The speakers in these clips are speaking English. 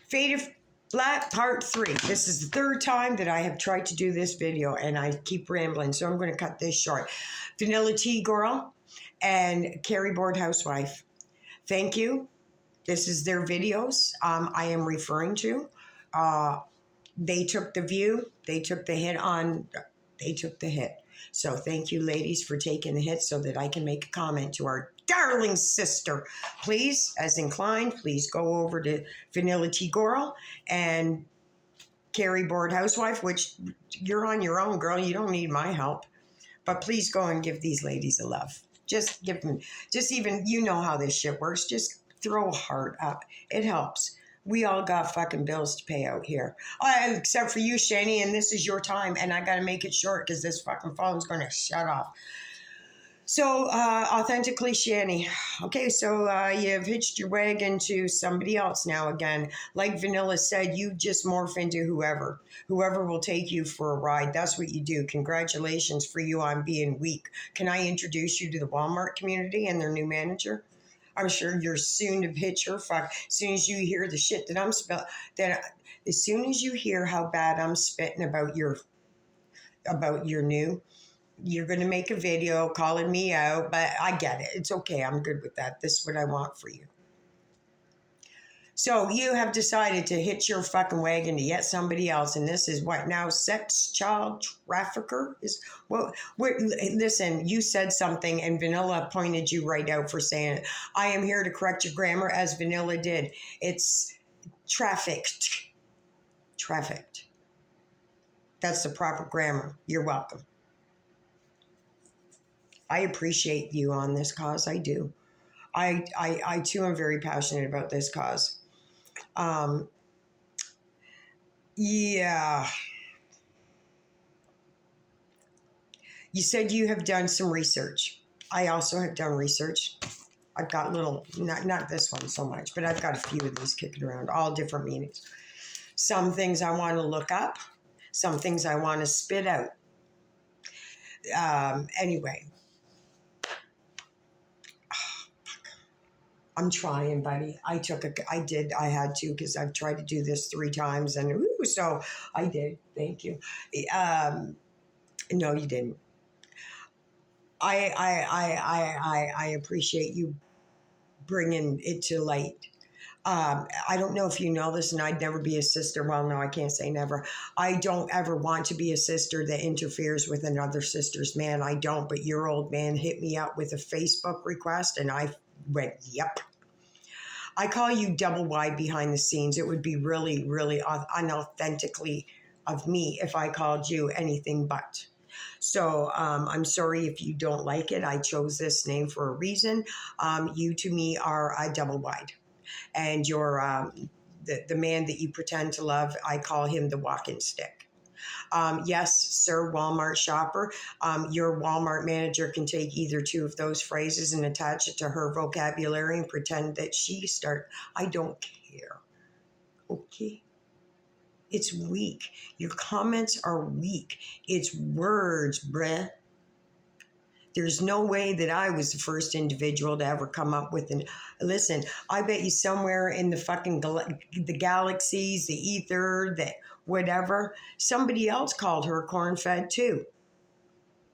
Faded Flat Part 3. This is the third time that I have tried to do this video and I keep rambling, so I'm going to cut this short. Vanilla Tea Girl and Carrie Board Housewife. Thank you. This is their videos I am referring to. They took the view. They took the hit on... They took the hit. So thank you, ladies, for taking the hit so that I can make a comment to our darling sister. Please, as inclined, please go over to Vanilla Tea Girl and Carrie Board Housewife, which you're on your own, girl. You don't need my help. But please go and give these ladies a love. Just give them, just even, you know how this shit works. Just throw a heart up. It helps. We all got fucking bills to pay out here. Except for you, Shani, and this is your time. And I got to make it short because this fucking phone's going to shut off. So, authentically, Shani. Okay, so you've hitched your wagon to somebody else now again. Like Vanilla said, you just morph into whoever. Whoever will take you for a ride. That's what you do. Congratulations for you on being weak. Can I introduce you to the Walmart community and their new manager? I'm sure you're soon to hit your fuck. As soon as you hear the shit that I'm as soon as you hear how bad I'm spitting about your new, you're going to make a video calling me out, but I get it. It's okay. I'm good with that. This is what I want for you. So you have decided to hitch your fucking wagon to yet somebody else, and this is what now? Sex child trafficker is what? Listen, you said something, and Vanilla pointed you right out for saying it. I am here to correct your grammar, as Vanilla did. It's trafficked. Trafficked. That's the proper grammar. You're welcome. I appreciate you on this cause. I do. I too am very passionate about this cause. Yeah. You said you have done some research. I also have done research. I've got little, not this one so much, but I've got a few of these kicking around, all different meanings. Some things I want to look up. Some things I want to spit out. Anyway. I'm trying, buddy. I had to, because I've tried to do this 3 times, and so I did. Thank you. No, you didn't. I appreciate you bringing it to light. I don't know if you know this, and I'd never be a sister. Well, no, I can't say never. I don't ever want to be a sister that interferes with another sister's man. I don't, but your old man hit me up with a Facebook request, and I went, yep. I call you double wide behind the scenes. It would be really, really unauthentically of me if I called you anything but. So I'm sorry if you don't like it. I chose this name for a reason. You to me are a double wide. And you're the man that you pretend to love, I call him the walking stick. Yes, sir, Walmart shopper. Your Walmart manager can take either 2 of those phrases and attach it to her vocabulary and pretend that I don't care. Okay? It's weak. Your comments are weak. It's words, bruh. There's no way that I was the first individual to ever come up with listen, I bet you somewhere in the fucking the galaxies, the ether, the whatever, somebody else called her corn-fed too.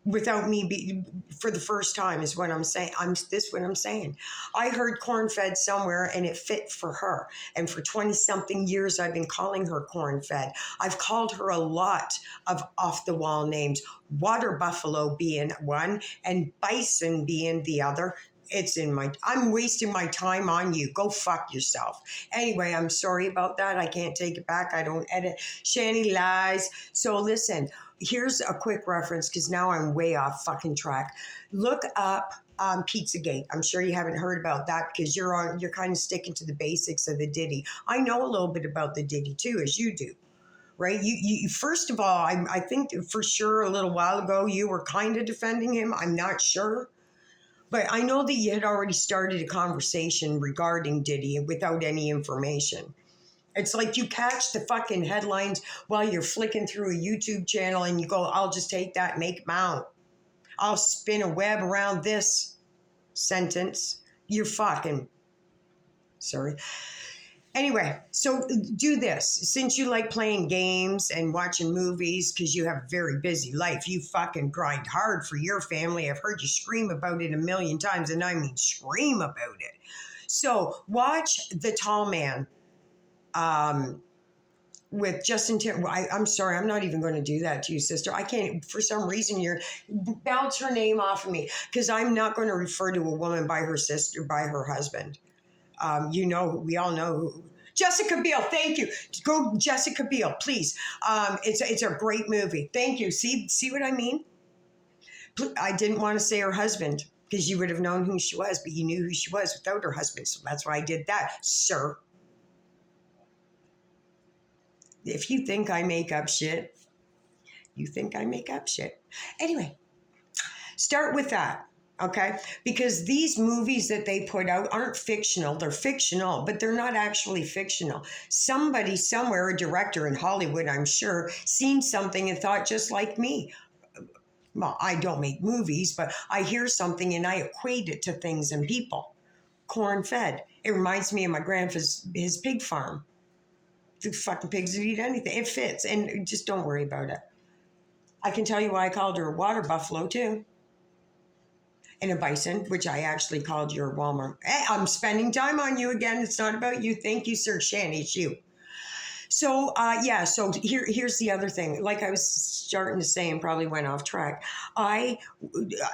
Without me for the first time is what I'm saying. What I'm saying. I heard corn-fed somewhere and it fit for her. And for 20-something years, I've been calling her corn-fed. I've called her a lot of off-the-wall names. Water buffalo being one and bison being the other. I'm wasting my time on you. Go fuck yourself. Anyway, I'm sorry about that. I can't take it back. I don't edit. Shani lies. So listen, here's a quick reference because now I'm way off fucking track. Look up Pizzagate. I'm sure you haven't heard about that because you're kind of sticking to the basics of the Diddy. I know a little bit about the Diddy too, as you do. Right? You first of all, I think for sure a little while ago you were kind of defending him. I'm not sure. But I know that you had already started a conversation regarding Diddy without any information. It's like you catch the fucking headlines while you're flicking through a YouTube channel and you go, I'll just take that and make them out. I'll spin a web around this sentence. You're fucking... Sorry. Anyway, so do this. Since you like playing games and watching movies because you have a very busy life, you fucking grind hard for your family. I've heard you scream about it a million times, and I mean scream about it. So watch The Tall Man with Justin Timberlake. I'm sorry, I'm not even going to do that to you, sister. I can't, for some reason, you're bounce her name off of me because I'm not going to refer to a woman by her sister, by her husband. You know, we all know who. Jessica Biel, thank you. Go Jessica Biel, please. It's a great movie. Thank you. See what I mean? I didn't want to say her husband because you would have known who she was, but you knew who she was without her husband. So that's why I did that, sir. If you think I make up shit, you think I make up shit. Anyway, start with that. Okay, because these movies that they put out aren't fictional. They're fictional, but they're not actually fictional. Somebody somewhere, a director in Hollywood, I'm sure, seen something and thought just like me. Well, I don't make movies, but I hear something and I equate it to things and people. Corn fed. It reminds me of my grandpa's his pig farm. The fucking pigs would eat anything. It fits, and just don't worry about it. I can tell you why I called her a water buffalo too. And a bison, which I actually called your Walmart. Hey, I'm spending time on you again. It's not about you. Thank you, Sir Shanny. It's you. So, so here's the other thing. Like I was starting to say and probably went off track. I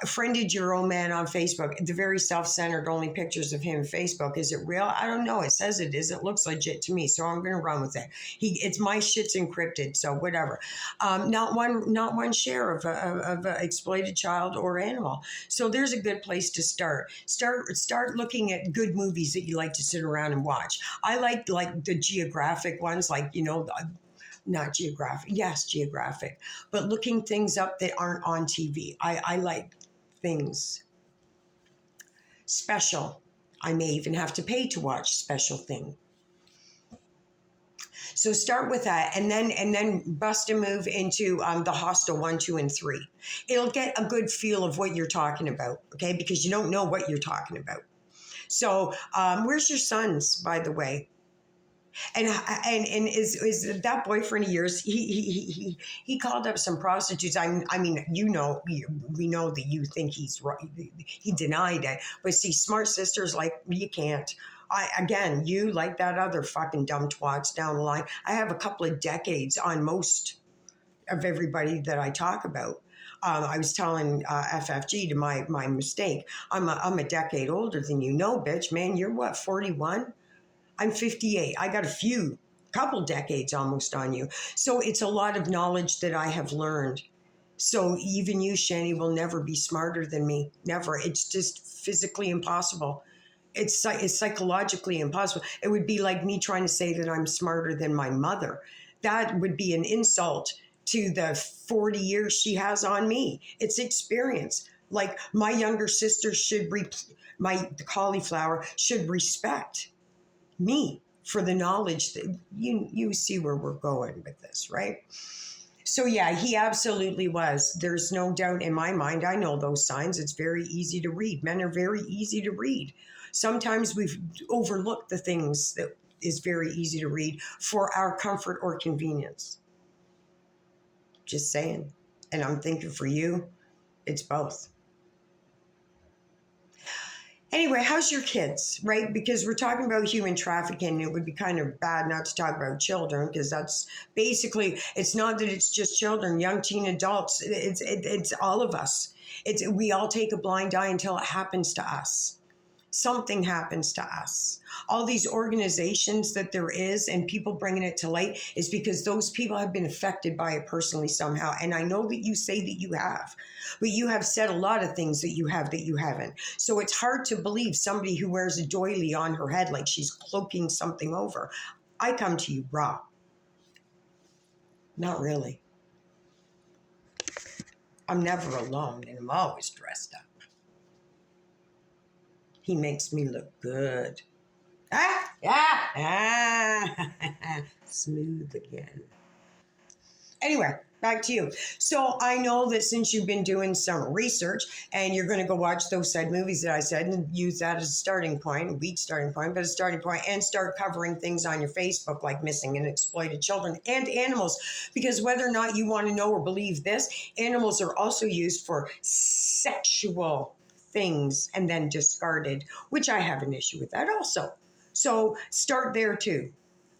friended your old man on Facebook. The very self-centered, only pictures of him on Facebook. Is it real? I don't know. It says it is. It looks legit to me. So I'm going to run with it. It's my shit's encrypted. So whatever. Not one share of a exploited child or animal. So there's a good place to start. Start looking at good movies that you like to sit around and watch. I like the geographic ones, like, not geographic. Yes, geographic, but looking things up that aren't on TV. I like things special. I may even have to pay to watch special thing. So start with that, and then bust a move into the Hostel 1, 2, and 3. It'll get a good feel of what you're talking about, okay? Because you don't know what you're talking about. So where's your sons, by the way? And is that boyfriend of yours? He called up some prostitutes. I mean, we know that you think he's right. He denied it, but see, smart sisters, like, you can't. You like that other fucking dumb twats down the line. I have a couple of decades on most of everybody that I talk about. I was telling FFG to my mistake. I'm a decade older than you. No, bitch, man, you're what, 41? I'm 58. I got couple decades almost on you. So it's a lot of knowledge that I have learned. So even you, Shani, will never be smarter than me. Never. It's just physically impossible. It's psychologically impossible. It would be like me trying to say that I'm smarter than my mother. That would be an insult to the 40 years she has on me. It's experience. Like, my younger sister the cauliflower should respect me for the knowledge that you see where we're going with this, right? So yeah, he absolutely was. There's no doubt in my mind. I know those signs. It's very easy to read. Men are very easy to read. Sometimes we've overlooked the things that is very easy to read for our comfort or convenience. Just saying. And I'm thinking for you, it's both. Anyway, how's your kids, right? Because we're talking about human trafficking. It would be kind of bad not to talk about children, because that's basically, it's not that it's just children, young teen adults. It's all of us. We all take a blind eye until it happens to us. Something happens to us. All these organizations that there is and people bringing it to light is because those people have been affected by it personally somehow. And I know that you say that you have, but you have said a lot of things that you haven't. So it's hard to believe somebody who wears a doily on her head like she's cloaking something over. I come to you raw. Not really. I'm never alone and I'm always dressed up. He makes me look good. Smooth again. Anyway, Back to you. So I know that since you've been doing some research and you're going to go watch those said movies that I said and use that as a starting point, a weak starting point, but a starting point, and start covering things on your Facebook like missing and exploited children and animals. Because whether or not you want to know or believe this, animals are also used for sexual things and then discarded, which I have an issue with that also. So start there too.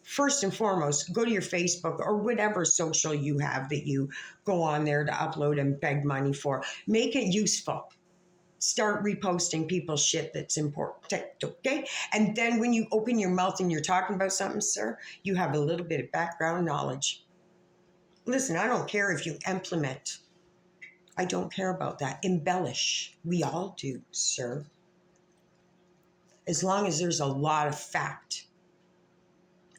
First and foremost, go to your Facebook or whatever social you have that you go on there to upload and beg money for. Make it useful. Start reposting people's shit that's important, okay? And then when you open your mouth and you're talking about something, sir, you have a little bit of background knowledge. Listen, I don't care if you implement. I don't care about that. Embellish. We all do, sir. As long as there's a lot of fact.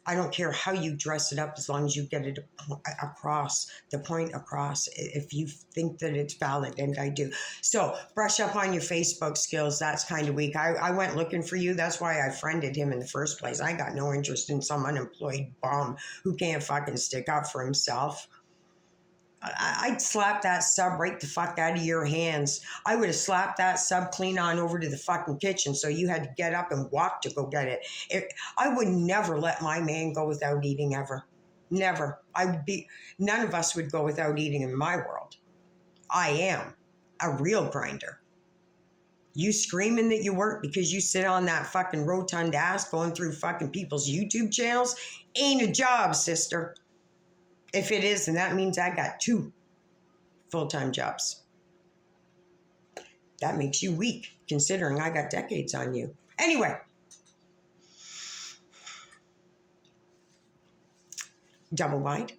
I don't care how you dress it up as long as you get it across, the point across, if you think that it's valid, and I do. So brush up on your Facebook skills. That's kind of weak. I went looking for you. That's why I friended him in the first place. I got no interest in some unemployed bum who can't fucking stick up for himself. I'd slap that sub right the fuck out of your hands. I would have slapped that sub clean on over to the fucking kitchen so you had to get up and walk to go get it. I would never let my man go without eating ever. Never. None of us would go without eating in my world. I am a real grinder. You screaming that you work because you sit on that fucking rotund ass going through fucking people's YouTube channels ain't a job, sister. If it is, then that means I got 2 full-time jobs. That makes you weak, considering I got decades on you. Anyway, double wide.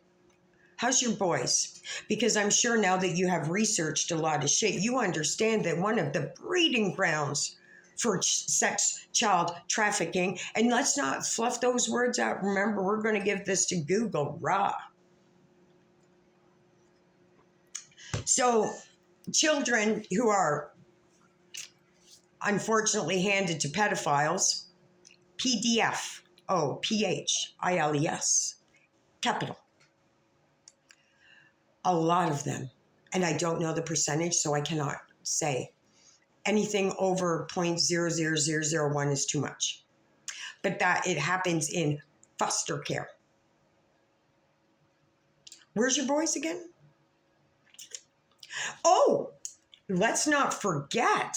How's your boys? Because I'm sure now that you have researched a lot of shit, you understand that one of the breeding grounds for sex child trafficking, and let's not fluff those words out. Remember, we're going to give this to Google raw. So children who are unfortunately handed to pedophiles, PDFILES, capital. A lot of them, and I don't know the percentage, so I cannot say. Anything over 0.00001 is too much. But that it happens in foster care. Where's your boys again? Oh, let's not forget,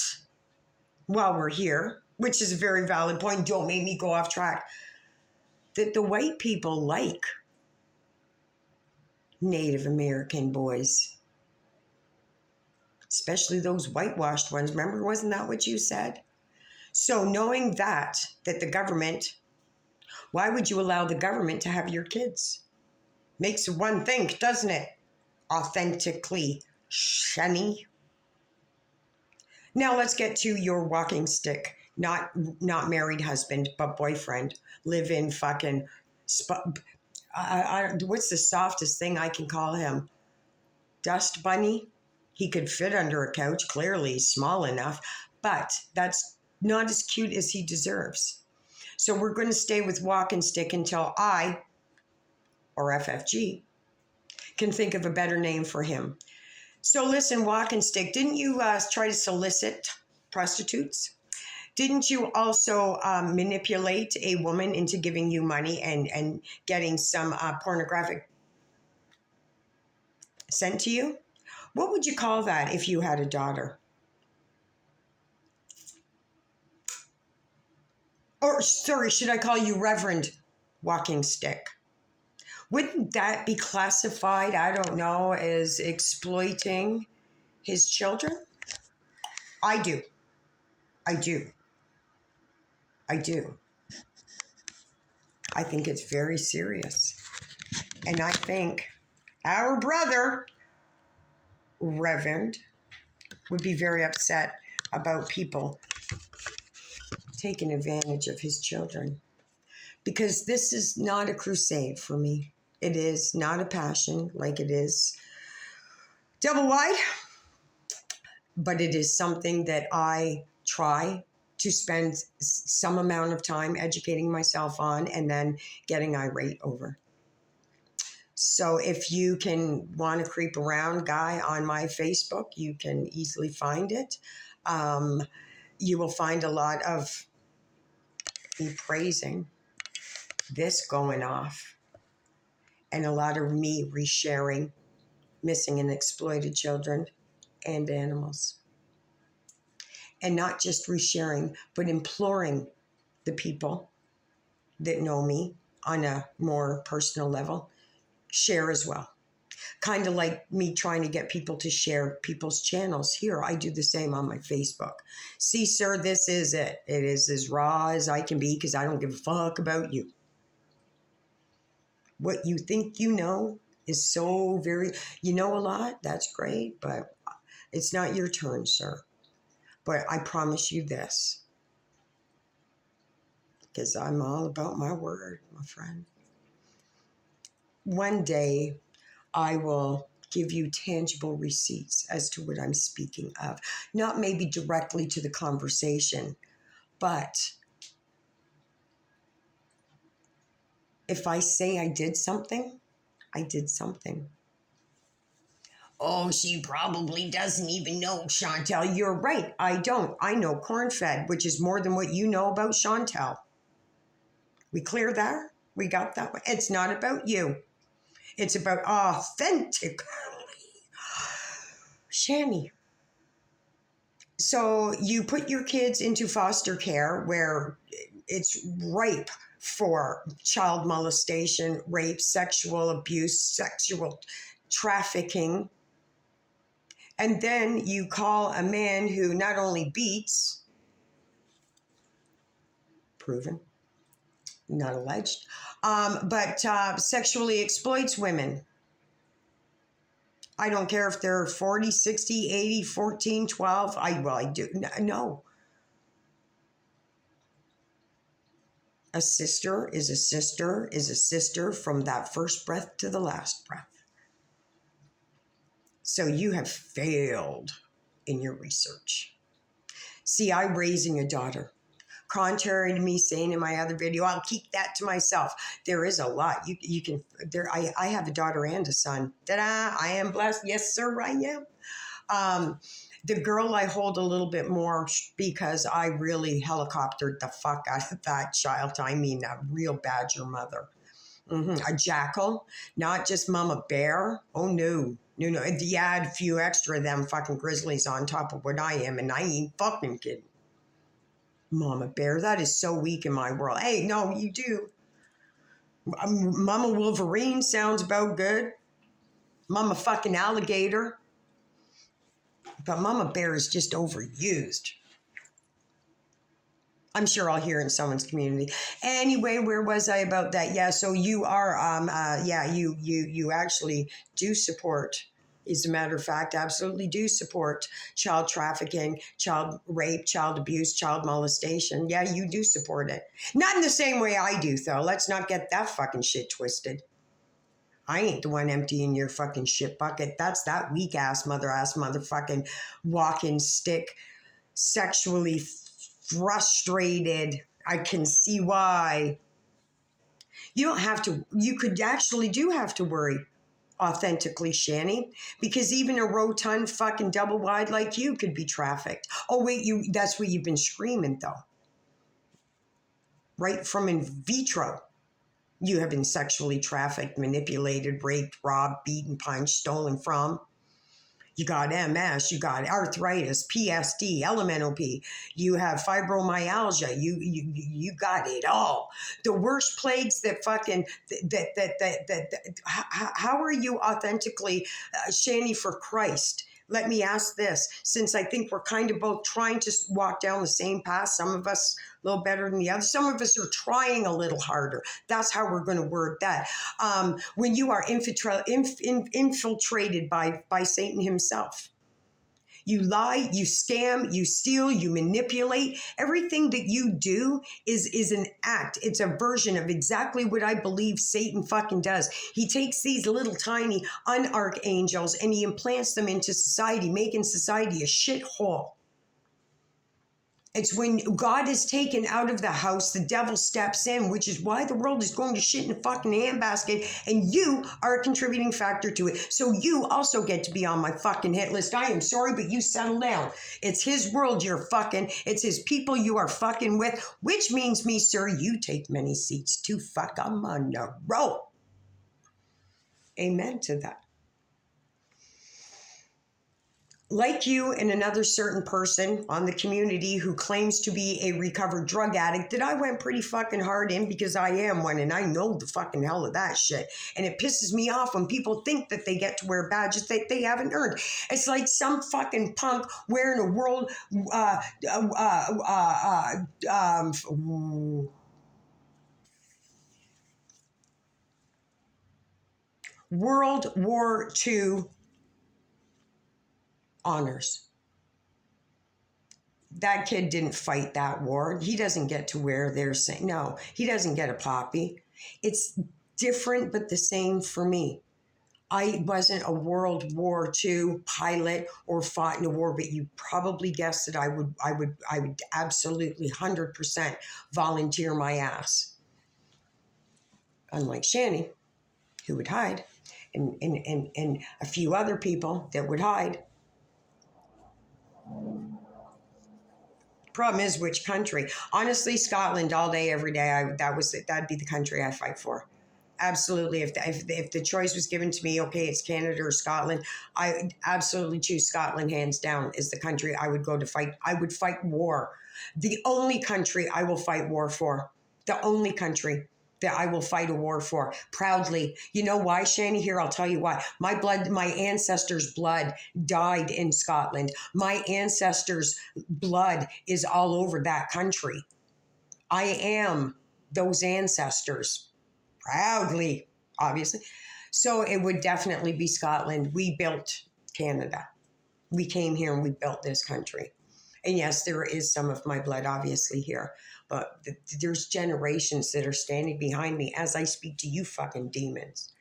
while we're here, which is a very valid point, don't make me go off track, that the white people like Native American boys, especially those whitewashed ones. Remember, wasn't that what you said? So knowing that the government, why would you allow the government to have your kids? Makes one think, doesn't it? Authentically shunny. Now let's get to your walking stick, not married husband, but boyfriend. Live in fucking, what's the softest thing I can call him? Dust bunny? He could fit under a couch, clearly he's small enough, but that's not as cute as he deserves. So we're going to stay with walking stick until I, or FFG, can think of a better name for him. So listen, walking stick, didn't you try to solicit prostitutes? Didn't you also manipulate a woman into giving you money and getting some pornographic sent to you? What would you call that if you had a daughter? Or, sorry, should I call you Reverend Walking Stick? Wouldn't that be classified, I don't know, as exploiting his children? I do. I think it's very serious. And I think our brother, Reverend, would be very upset about people taking advantage of his children. Because this is not a crusade for me. It is not a passion like it is double wide, but it is something that I try to spend some amount of time educating myself on and then getting irate over. So if you can want to creep around, Guy, on my Facebook, you can easily find it. You will find a lot of me praising this going off and a lot of me resharing missing and exploited children and animals. And not just resharing, but imploring the people that know me on a more personal level, share as well. Kind of like me trying to get people to share people's channels here. I do the same on my Facebook. See, sir, this is it. It is as raw as I can be because I don't give a fuck about you. What you think you know is so very, you know a lot, that's great, but it's not your turn, sir. But I promise you this, because I'm all about my word, my friend. One day, I will give you tangible receipts as to what I'm speaking of. Not maybe directly to the conversation, but if I say I did something, I did something. Oh, she probably doesn't even know, Chantel. You're right. I don't. I know corn-fed, which is more than what you know about Chantel. We clear that? We got that one. It's not about you. It's about authentic. Shani. So you put your kids into foster care where it's ripe for child molestation, rape, sexual abuse, sexual trafficking. And then you call a man who not only beats, proven, not alleged, but sexually exploits women. I don't care if they're 40, 60, 80, 14, 12. I do. No. A sister is a sister is a sister from that first breath to the last breath. So you have failed in your research. See, I'm raising a daughter. Contrary to me saying in my other video, I'll keep that to myself. There is a lot. You can there. I have a daughter and a son. Ta-da! I am blessed. Yes, sir, I am. The girl I hold a little bit more because I really helicoptered the fuck out of that child. I mean, a real badger mother. A jackal, not just Mama Bear. Oh, no. No. You add a few extra of them fucking grizzlies on top of what I am, and I ain't fucking kidding. Mama Bear, that is so weak in my world. Hey, no, you do. Mama Wolverine sounds about good. Mama fucking alligator. But Mama Bear is just overused. I'm sure I'll hear in someone's community. Anyway, where was I about that? Yeah, so you are, you actually do support, as a matter of fact, absolutely do support child trafficking, child rape, child abuse, child molestation. Yeah, you do support it. Not in the same way I do, though. Let's not get that fucking shit twisted. I ain't the one emptying your fucking shit bucket. That's that weak ass motherfucking walking stick, sexually frustrated. I can see why. You don't have to, you could actually do have to worry authentically, Shani, because even a rotund fucking double wide like you could be trafficked. Oh, wait, that's what you've been screaming, though. Right from in vitro. You have been sexually trafficked, manipulated, raped, robbed, beaten, punched, stolen from. You got MS, you got arthritis, PSD, LMNOP, you have fibromyalgia, you got it all. The worst plagues that fucking, how are you authentically, Shani, for Christ? Let me ask this, since I think we're kind of both trying to walk down the same path, some of us a little better than the others, some of us are trying a little harder. That's how we're going to word that. When you are infiltrated by Satan himself, you lie, you scam, you steal, you manipulate. Everything that you do is an act. It's a version of exactly what I believe Satan fucking does. He takes these little tiny unarchangels and he implants them into society, making society a shithole. It's when God is taken out of the house, the devil steps in, which is why the world is going to shit in a fucking handbasket, and you are a contributing factor to it. So you also get to be on my fucking hit list. I am sorry, but you settle down. It's his world you're fucking. It's his people you are fucking with, which means, me, sir, you take many seats to fuck. I'm on the roll. Amen to that. Like you and another certain person on the community who claims to be a recovered drug addict, that I went pretty fucking hard in, because I am one and I know the fucking hell of that shit. And it pisses me off when people think that they get to wear badges that they haven't earned. It's like some fucking punk wearing a World War II honors. That kid didn't fight that war. He doesn't get to wear their same. No, he doesn't get a poppy. It's different, but the same for me. I wasn't a World War II pilot or fought in a war, but you probably guessed that I would absolutely 100% volunteer my ass. Unlike Shani, who would hide, and a few other people that would hide. Problem is, which country? Honestly, Scotland all day, every day. That'd be the country I fight for. Absolutely. If the choice was given to me, okay, it's Canada or Scotland, I would absolutely choose Scotland, hands down, is the country I would go to fight. I would fight war. The only country I will fight war for. The only country that I will fight a war for proudly. You know why, Shani? Here, I'll tell you why. My ancestors' blood died in Scotland. My ancestors' blood is all over that country. I am those ancestors. Proudly, obviously. So it would definitely be Scotland. We built Canada. We came here and we built this country. And yes, there is some of my blood obviously here, but there's generations that are standing behind me as I speak to you fucking demons.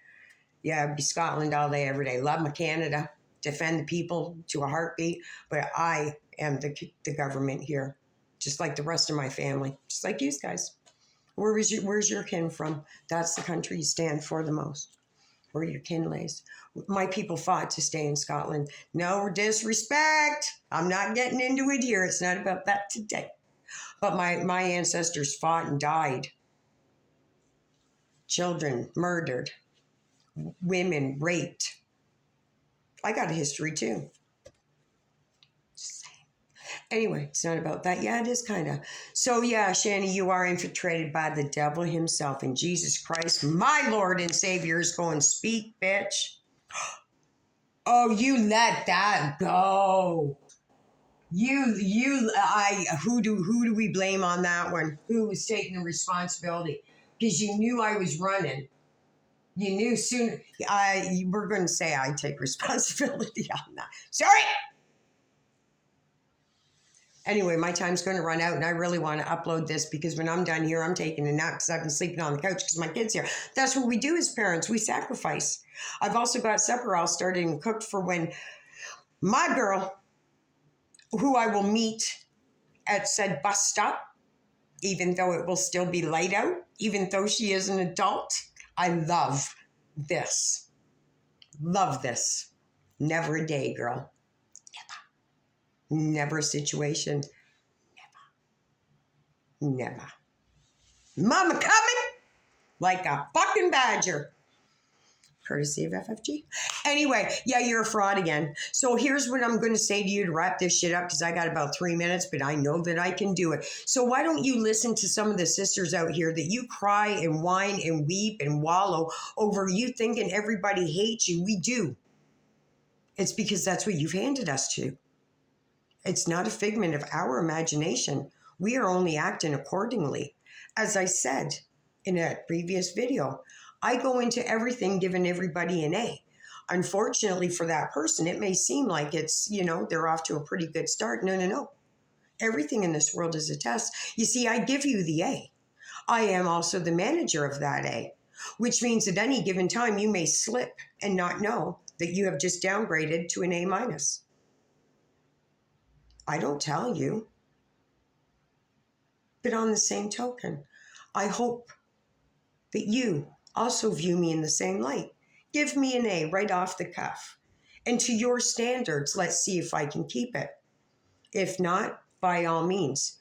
Yeah, it'd be Scotland all day, every day. Love my Canada, defend the people to a heartbeat, but I am the government here, just like the rest of my family, just like you guys. Where's your kin from? That's the country you stand for the most. Where your kin lays. My people fought to stay in Scotland. No disrespect. I'm not getting into it here. It's not about that today. But my ancestors fought and died. Children murdered. Women raped. I got a history too. Anyway, it's not about that. Yeah, it is kind of. So yeah, Shani, you are infiltrated by the devil himself. And Jesus Christ, my Lord and Savior, is going, speak, bitch. Oh, you let that go. Who do we blame on that one? Who was taking the responsibility? Because you knew I was running. You knew soon. We're going to say I take responsibility on that. Sorry. Anyway, my time's going to run out, and I really want to upload this because when I'm done here, I'm taking a nap because I've been sleeping on the couch because my kid's here. That's what we do as parents. We sacrifice. I've also got supper all started and cooked for when my girl, who I will meet at said bus stop, even though it will still be light out, even though she is an adult. I love this. Love this. Never a day, girl. Never a situation. Never. Mama coming like a fucking badger. Courtesy of FFG. Anyway, yeah, you're a fraud again. So here's what I'm going to say to you to wrap this shit up because I got about 3 minutes, but I know that I can do it. So why don't you listen to some of the sisters out here that you cry and whine and weep and wallow over you thinking everybody hates you. We do. It's because that's what you've handed us to. It's not a figment of our imagination. We are only acting accordingly. As I said in a previous video, I go into everything giving everybody an A. Unfortunately for that person, it may seem like it's, they're off to a pretty good start. No. Everything in this world is a test. You see, I give you the A. I am also the manager of that A, which means at any given time you may slip and not know that you have just downgraded to an A-. I don't tell you. But on the same token, I hope that you also view me in the same light. Give me an A right off the cuff. And to your standards, let's see if I can keep it. If not, by all means,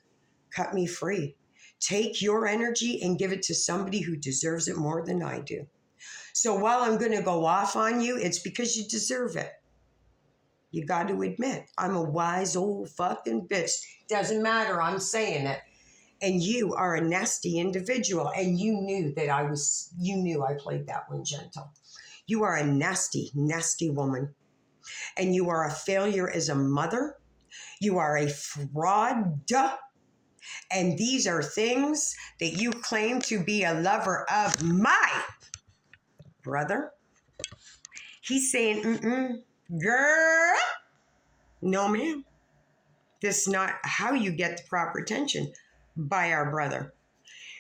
cut me free. Take your energy and give it to somebody who deserves it more than I do. So while I'm going to go off on you, it's because you deserve it. You got to admit, I'm a wise old fucking bitch. Doesn't matter, I'm saying it. And you are a nasty individual. And you knew I played that one gentle. You are a nasty, nasty woman. And you are a failure as a mother. You are a fraud. And these are things that you claim to be a lover of my brother. He's saying, girl, no, ma'am. This is not how you get the proper attention by our brother.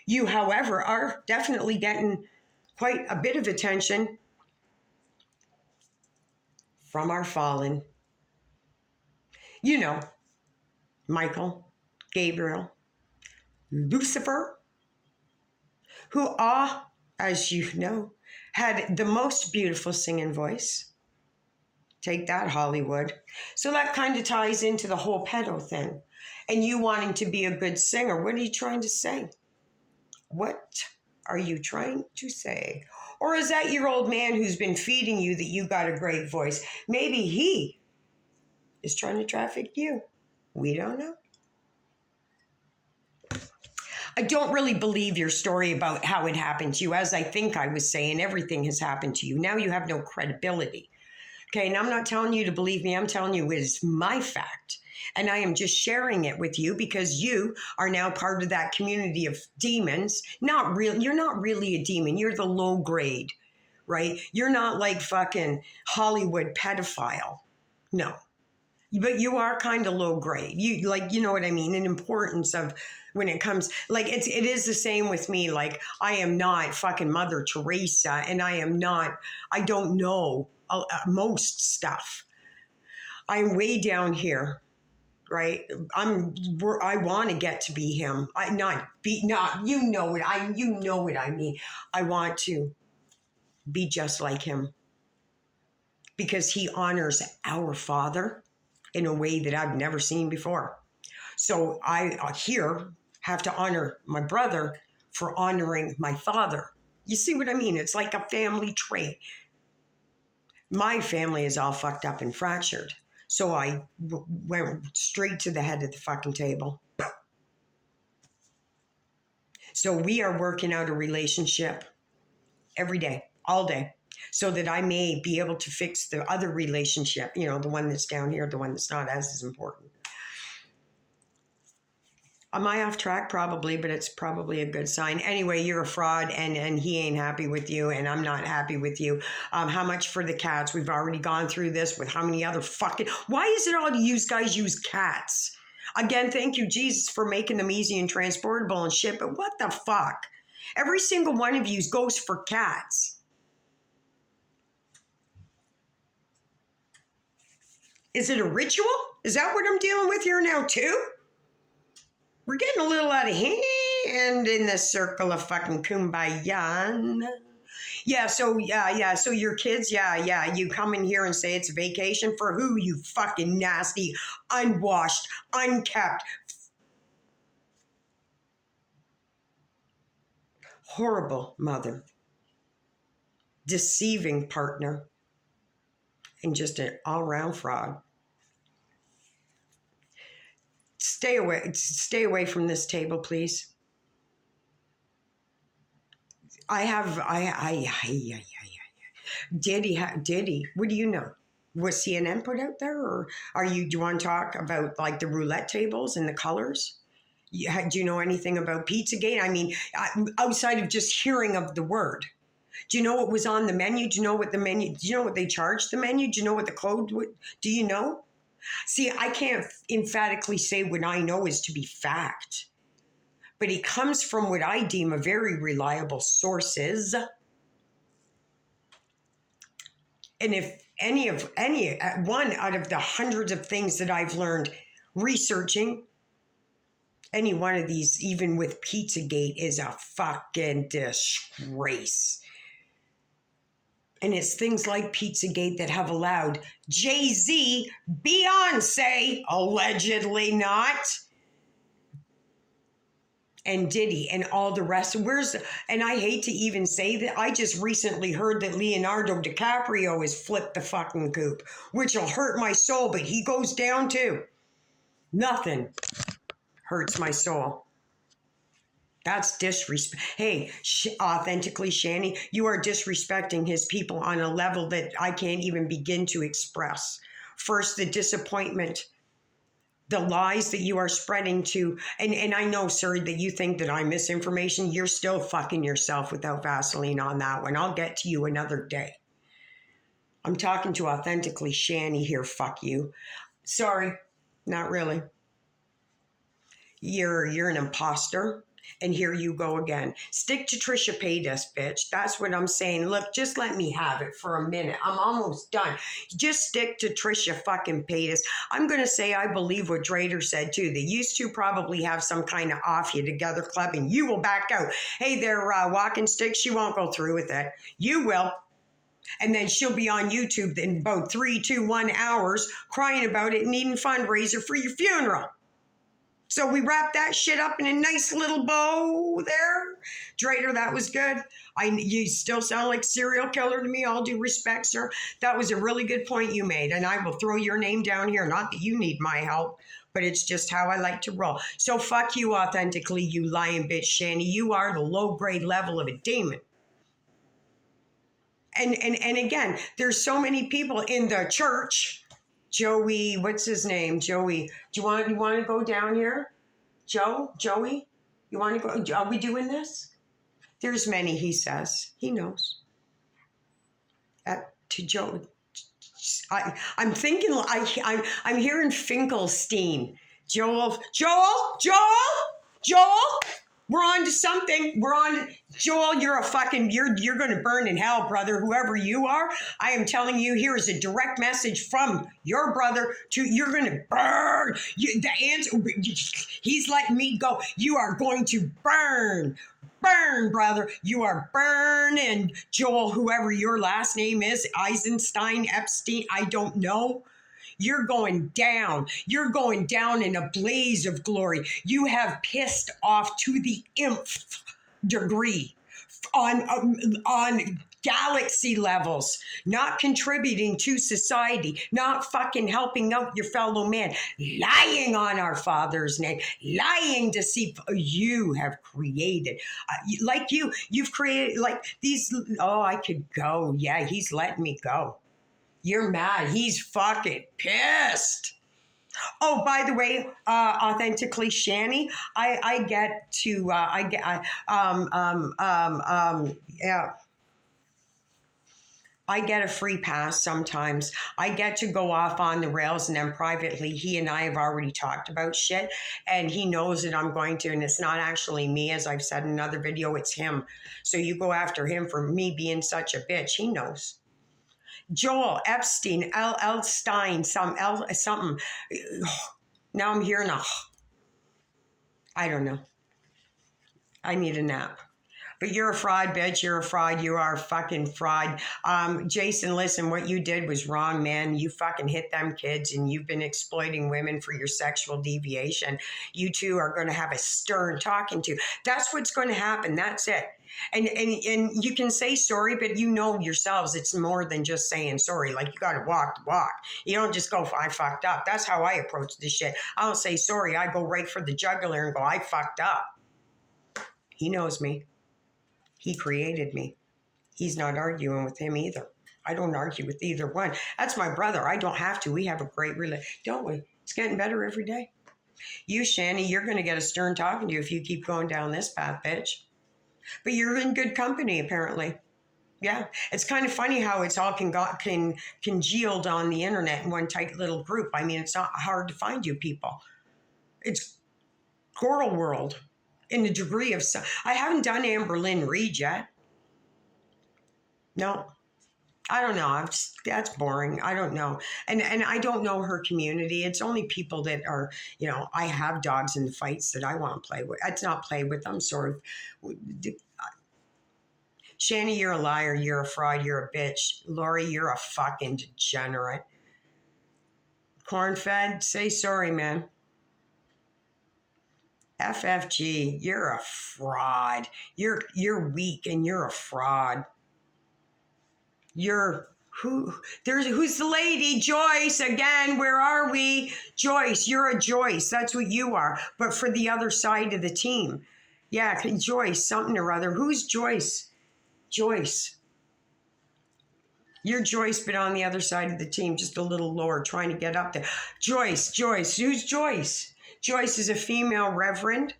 You, however, are definitely getting quite a bit of attention from our fallen. You know, Michael, Gabriel, Lucifer, who are, as you know, had the most beautiful singing voice. Take that, Hollywood. So that kind of ties into the whole pedo thing. And you wanting to be a good singer. What are you trying to say? What are you trying to say? Or is that your old man who's been feeding you that you got a great voice? Maybe he is trying to traffic you. We don't know. I don't really believe your story about how it happened to you. As I think I was saying, everything has happened to you. Now you have no credibility. Okay, and I'm not telling you to believe me. I'm telling you it is my fact. And I am just sharing it with you because you are now part of that community of demons. You're not really a demon. You're the low grade, right? You're not like fucking Hollywood pedophile. No. But you are kind of low grade. You know what I mean? An importance of when it comes, like it is the same with me. Like I am not fucking Mother Teresa and I don't know most stuff. I'm way down here, right? I want to get to be him. You know what I mean. I want to be just like him because he honors our Father in a way that I've never seen before. So I here have to honor my brother for honoring my father. You see what I mean? It's like a family trait. My family is all fucked up and fractured. So I went straight to the head of the fucking table. So we are working out a relationship every day, all day, so that I may be able to fix the other relationship, the one that's down here, the one that's not as important. Am I off track? Probably, but it's probably a good sign. Anyway, you're a fraud and he ain't happy with you and I'm not happy with you. How much for the cats? We've already gone through this with how many other why is it all you guys use cats? Again, thank you, Jesus, for making them easy and transportable and shit, but what the fuck? Every single one of you goes for cats. Is it a ritual? Is that what I'm dealing with here now too? We're getting a little out of hand in the circle of fucking kumbaya. Yeah, so your kids, you come in here and say it's a vacation for who, you fucking nasty, unwashed, unkept, horrible mother, deceiving partner, and just an all-round fraud. Stay away from this table, please. Did he? What do you know? Was CNN put out there, or do you want to talk about like the roulette tables and the colors? Do you know anything about Pizzagate? I mean, outside of just hearing of the word, do you know what was on the menu? Do you know what the menu? Do you know what they charged the menu? Do you know what the code? Do you know? See, I can't emphatically say what I know is to be fact, but it comes from what I deem a very reliable sources. And if any one out of the hundreds of things that I've learned researching Any one of these, even with Pizzagate, is a fucking disgrace. And it's things like Pizzagate that have allowed Jay-Z, Beyonce, allegedly not, and Diddy and all the rest. And I hate to even say that, I just recently heard that Leonardo DiCaprio has flipped the fucking coop, which will hurt my soul, but he goes down too. Nothing hurts my soul. That's disrespect. Hey, authentically, Shani, you are disrespecting his people on a level that I can't even begin to express. First, the disappointment, the lies that you are spreading to, and I know, sir, that you think that I'm misinformation. You're still fucking yourself without Vaseline on that one. I'll get to you another day. I'm talking to authentically Shani here. Fuck you. Sorry, not really. You're an imposter. And here you go again. Stick to Trisha Paytas, bitch. That's what I'm saying. Look, just let me have it for a minute. I'm almost done. Just stick to Trisha fucking Paytas. I'm going to say I believe what Drader said too. They used to probably have some kind of off you together club and you will back out. Hey, they're walking sticks. She won't go through with it. You will. And then she'll be on YouTube in about 3, 2, 1 hours crying about it, needing fundraiser for your funeral. So we wrap that shit up in a nice little bow there. Drader, that was good. You still sound like serial killer to me, all due respect, sir. That was a really good point you made, and I will throw your name down here. Not that you need my help, but it's just how I like to roll. So fuck you authentically, you lying bitch, Shani. You are the low-grade level of a demon. And again, there's so many people in the church. Joey, what's his name? Joey, do you want to go down here? Joey, you want to go? Are we doing this? There's many, he says. He knows. To Joe, I'm thinking, I'm hearing Finkelstein. Joel. We're on to something. Joel, you're you're going to burn in hell, brother, whoever you are. I am telling you, here is a direct message from your brother you're going to burn. The answer, he's letting me go. You are going to burn. Burn, brother. You are burning. Joel, whoever your last name is, Eisenstein, Epstein, I don't know. You're going down. You're going down in a blaze of glory. You have pissed off to the nth degree on galaxy levels, not contributing to society, not fucking helping out your fellow man, lying on our Father's name, lying to see you have created. You've created like these. Oh, I could go. Yeah, he's letting me go. You're mad. He's fucking pissed. Oh, by the way, authentically Shani, I get to yeah. I get a free pass sometimes. I get to go off on the rails, and then privately, he and I have already talked about shit, and he knows that I'm going to, and it's not actually me, as I've said in another video, it's him. So you go after him for me being such a bitch. He knows. Joel Epstein, L. Stein, something. Now I'm hearing I don't know. I need a nap. But you're a fraud, bitch. You're a fraud. You are a fucking fraud. Jason, listen, what you did was wrong, man. You fucking hit them kids and you've been exploiting women for your sexual deviation. You two are going to have a stern talking to. That's what's going to happen. That's it. And you can say sorry, but you know yourselves it's more than just saying sorry. Like, you got to walk the walk. You don't just go, I fucked up. That's how I approach this shit. I don't say sorry. I go right for the jugular and go, I fucked up. He knows me. He created me. He's not arguing with him either. I don't argue with either one. That's my brother. I don't have to. We have a great relationship, don't we? It's getting better every day. You, Shani, you're going to get a stern talking to you if you keep going down this path, bitch. But you're in good company, apparently. Yeah. It's kind of funny how it's all congealed on the internet in one tight little group. I mean, it's not hard to find you people. It's Coral World. In the degree of, I haven't done Amber Lynn Reid yet. No, I don't know. That's boring. I don't know. And I don't know her community. It's only people that are, I have dogs in the fights that I want to play with. It's not play with them, sort of. Shani, you're a liar. You're a fraud. You're a bitch. Lori, you're a fucking degenerate. Corn-fed, say sorry, man. FFG, you're a fraud. You're weak and you're a fraud. Who's the lady? Joyce again. Where are we? Joyce, you're a Joyce. That's what you are. But for the other side of the team. Yeah, Joyce, something or other. Who's Joyce? Joyce. You're Joyce, but on the other side of the team, just a little lower, trying to get up there. Joyce. Who's Joyce? Joyce is a female reverend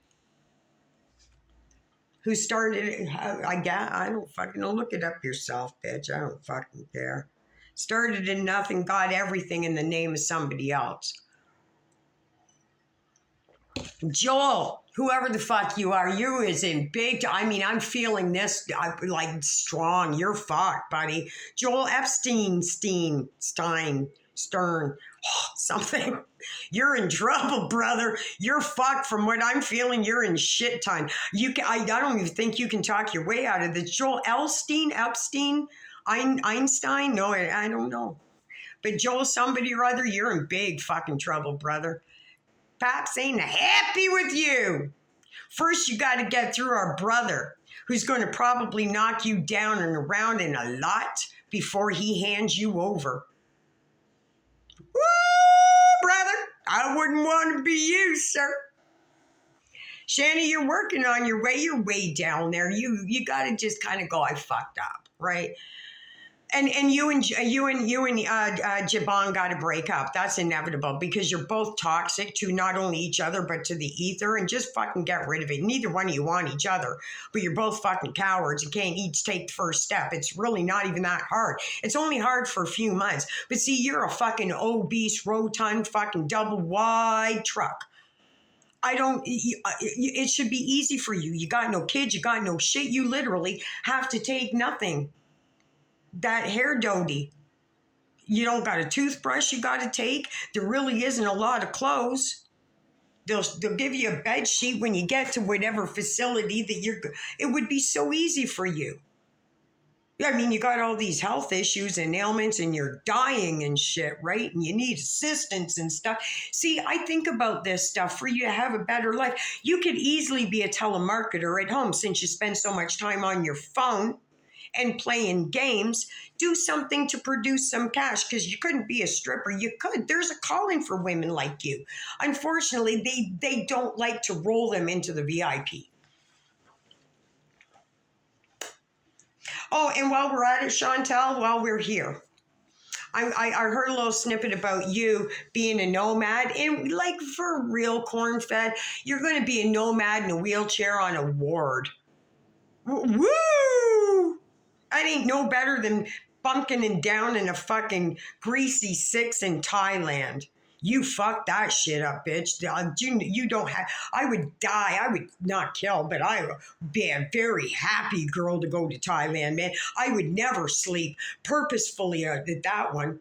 who started, I don't fucking know. Look it up yourself, bitch. I don't fucking care. Started in nothing, got everything in the name of somebody else. Joel, whoever the fuck you are, you is in big, I'm feeling this like strong. You're fucked, buddy. Joel Epstein, Stern, something. You're in trouble, brother. You're fucked. From what I'm feeling, you're in shit time. I don't even think you can talk your way out of this. Joel Epstein, Einstein? No, I don't know. But Joel somebody or other, you're in big fucking trouble, brother. Paps ain't happy with you. First, you got to get through our brother, who's going to probably knock you down and around in a lot before he hands you over. Woo, brother. I wouldn't want to be you, sir. Shani, you're working on your way. You're way down there. You got to just kind of go, I fucked up, right? And you and Jabon got to break up. That's inevitable because you're both toxic to not only each other, but to the ether, and just fucking get rid of it. Neither one of you want each other, but you're both fucking cowards and can't each take the first step. It's really not even that hard. It's only hard for a few months. But see, you're a fucking obese, rotund, fucking double wide truck. It should be easy for you. You got no kids, you got no shit. You literally have to take nothing. That hair doty. You don't got a toothbrush you got to take. There really isn't a lot of clothes. They'll give you a bed sheet when you get to whatever facility that it would be so easy for you. You got all these health issues and ailments and you're dying and shit, right? And you need assistance and stuff. See, I think about this stuff for you to have a better life. You could easily be a telemarketer at home since you spend so much time on your phone and playing games. Do something to produce some cash, because you couldn't be a stripper. You could. There's a calling for women like you. Unfortunately, they don't like to roll them into the VIP. Oh, and while we're at it, Chantel, while we're here, I heard a little snippet about you being a nomad, and like for real, corn-fed, you're going to be a nomad in a wheelchair on a ward. Woo! That ain't no better than bunking down in a fucking greasy 6 in Thailand. You fucked that shit up, bitch. You don't have, I would die. I would not kill, but I would be a very happy girl to go to Thailand, man. I would never sleep purposefully at that one.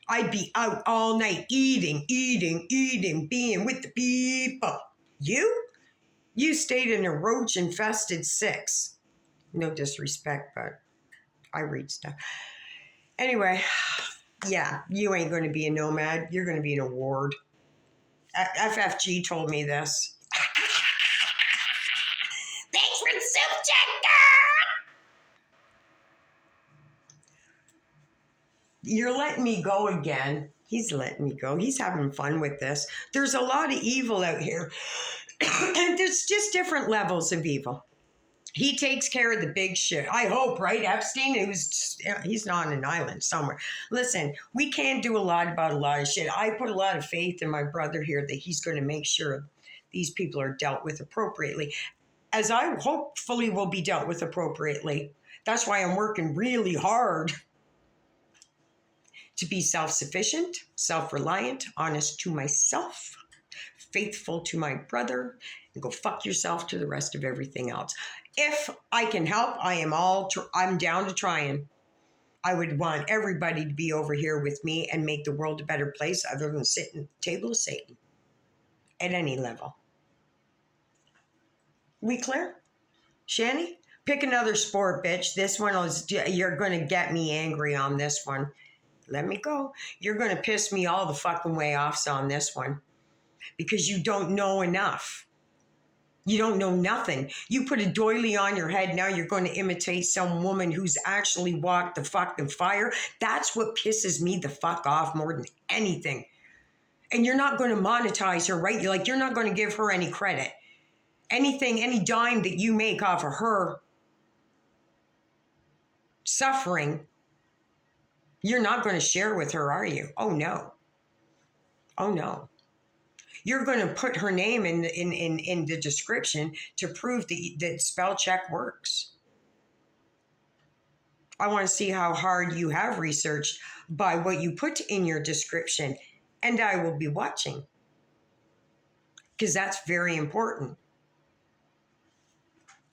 I'd be out all night eating, being with the people. You stayed in a roach-infested 6. No disrespect, but I read stuff. Anyway, yeah, you ain't going to be a nomad. You're going to be in a ward. FFG told me this. Thanks for the super chat, girl. You're letting me go again. He's letting me go. He's having fun with this. There's a lot of evil out here. And there's just different levels of evil. He takes care of the big shit. I hope, right? Epstein, he's not on an island somewhere. Listen, we can't do a lot about a lot of shit. I put a lot of faith in my brother here that he's going to make sure these people are dealt with appropriately, as I hopefully will be dealt with appropriately. That's why I'm working really hard to be self-sufficient, self-reliant, honest to myself, faithful to my brother, and go fuck yourself to the rest of everything else. If I can help, I'm down to trying. I would want everybody to be over here with me and make the world a better place other than sitting at the table of Satan at any level. We clear? Shani? Pick another sport, bitch. This one is, you're going to get me angry on this one. Let me go. You're going to piss me all the fucking way off on this one because you don't know enough. You don't know nothing. You put a doily on your head, now you're going to imitate some woman who's actually walked the fucking fire. That's what pisses me the fuck off more than anything. And you're not going to monetize her, right? You're not going to give her any credit. Anything, any dime that you make off of her suffering, you're not going to share with her, are you? Oh, no. Oh, no. You're going to put her name in the description to prove that spell check works. I want to see how hard you have researched by what you put in your description, and I will be watching because that's very important.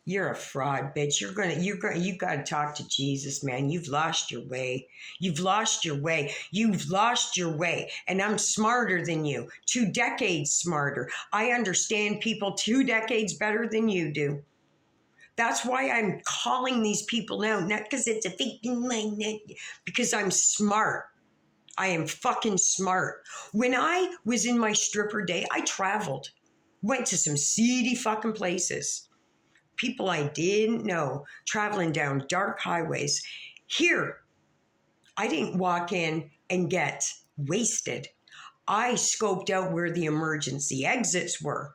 You're a fraud, bitch. You got to talk to Jesus, man. You've lost your way. You've lost your way. You've lost your way. And I'm smarter than you. 2 decades smarter. I understand people 2 decades better than you do. That's why I'm calling these people out. Not because it's a fake thing, because I'm smart. I am fucking smart. When I was in my stripper day, I traveled. Went to some seedy fucking places. People I didn't know, traveling down dark highways. Here, I didn't walk in and get wasted. I scoped out where the emergency exits were.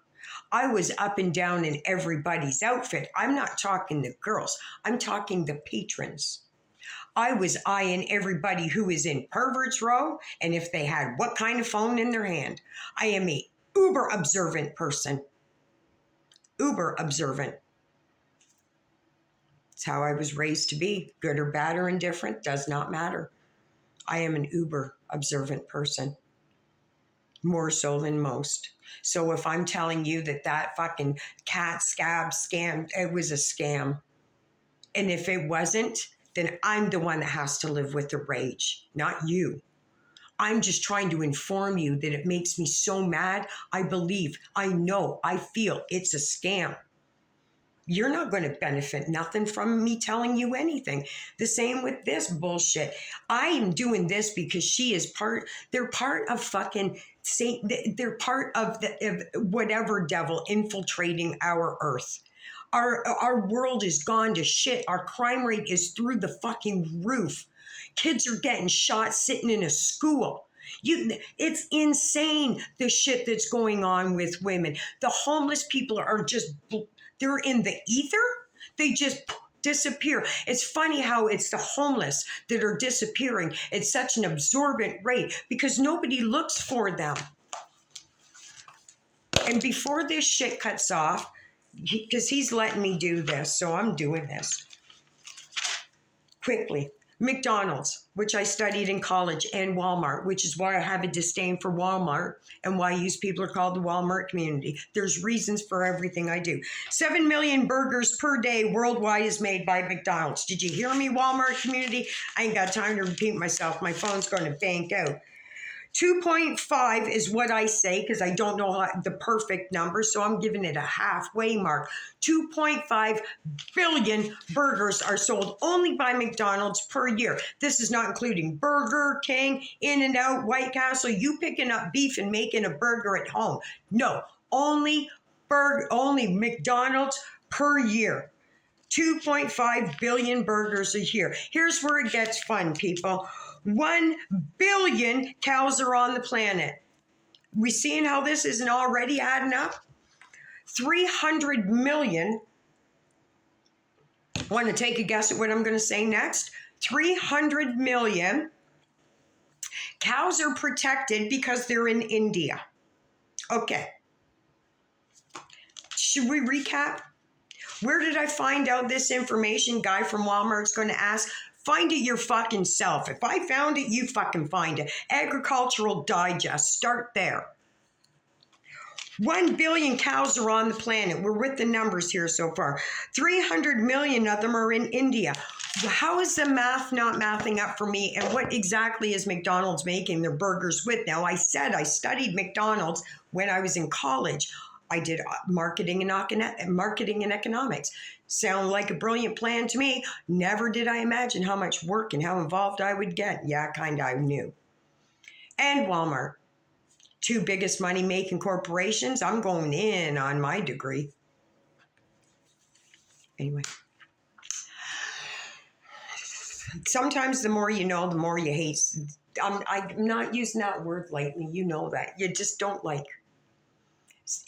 I was up and down in everybody's outfit. I'm not talking the girls. I'm talking the patrons. I was eyeing everybody who was in perverts row and if they had what kind of phone in their hand. I am a uber observant person. Uber observant. It's how I was raised to be. Good or bad or indifferent, does not matter. I am an uber observant person. More so than most. So if I'm telling you that fucking cat scam, it was a scam. And if it wasn't, then I'm the one that has to live with the rage, not you. I'm just trying to inform you that it makes me so mad. I believe, I know, I feel it's a scam. You're not going to benefit nothing from me telling you anything. The same with this bullshit. I am doing this because they're part of fucking Satan. They're part of whatever devil infiltrating our earth. Our world is gone to shit. Our crime rate is through the fucking roof. Kids are getting shot sitting in a school. It's insane, the shit that's going on with women. The homeless people are just... They're in the ether. They just disappear. It's funny how it's the homeless that are disappearing at such an absorbent rate because nobody looks for them. And before this shit cuts off, because he's letting me do this, so I'm doing this quickly. McDonald's, which I studied in college, and Walmart, which is why I have a disdain for Walmart and why you people are called the Walmart community. There's reasons for everything I do. 7 million burgers per day worldwide is made by McDonald's. Did you hear me, Walmart community? I ain't got time to repeat myself. My phone's going to bank out. 2.5 is what I say because I don't know the perfect number, so I'm giving it a halfway mark. 2.5 billion burgers are sold only by McDonald's per year. This is not including Burger King, In-N-Out, White Castle, you picking up beef and making a burger at home. No, only McDonald's per year. 2.5 billion burgers a year. Here's where it gets fun, people. 1 billion cows are on the planet. We seeing how this isn't already adding up? 300 million. Want to take a guess at what I'm going to say next? 300 million cows are protected because they're in India. Okay. Should we recap? Where did I find out this information? Guy from Walmart's going to ask. Find it your fucking self. If I found it, you fucking find it. Agricultural Digest. Start there. 1 billion cows are on the planet. We're with the numbers here so far. 300 million of them are in India. How is the math not mathing up for me? And what exactly is McDonald's making their burgers with? Now, I said I studied McDonald's when I was in college. I did marketing and economics. Sound like a brilliant plan to me. Never did I imagine how much work and how involved I would get. Yeah, kind of, I knew. And Walmart. 2 biggest money-making corporations. I'm going in on my degree. Anyway. Sometimes the more you know, the more you hate. I'm not using that word lightly. You know that. You just don't like.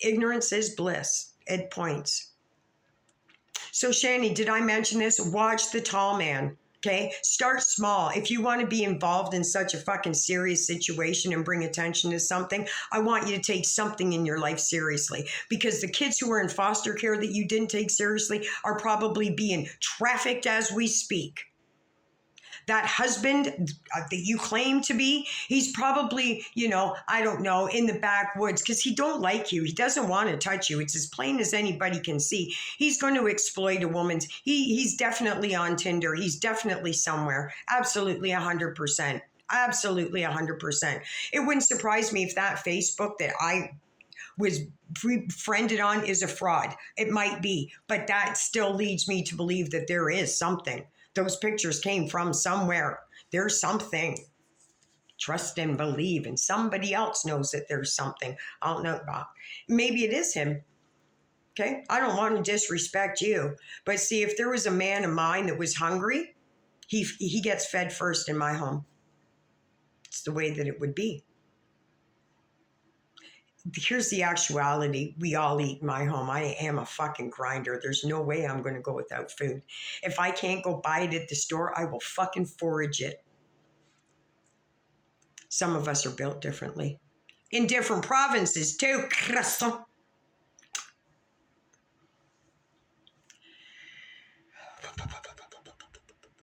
Ignorance is bliss at points. So, Shani, did I mention this? Watch The Tall Man. Okay, start small. If you want to be involved in such a fucking serious situation and bring attention to something, I want you to take something in your life seriously, because the kids who are in foster care that you didn't take seriously are probably being trafficked as we speak. That husband that you claim to be, he's probably, I don't know, in the backwoods because he don't like you. He doesn't want to touch you. It's as plain as anybody can see. He's going to exploit a woman's. He's definitely on Tinder. He's definitely somewhere. Absolutely 100%. Absolutely 100%. It wouldn't surprise me if that Facebook that I was friended on is a fraud. It might be, but that still leads me to believe that there is something. Those pictures came from somewhere. There's something. Trust and believe, and somebody else knows that there's something. I don't know. Maybe it is him. Okay? I don't want to disrespect you. But see, if there was a man of mine that was hungry, he gets fed first in my home. It's the way that it would be. Here's the actuality. We all eat in my home. I am a fucking grinder. There's no way I'm going to go without food. If I can't go buy it at the store, I will fucking forage it. Some of us are built differently. In different provinces too. Croissant.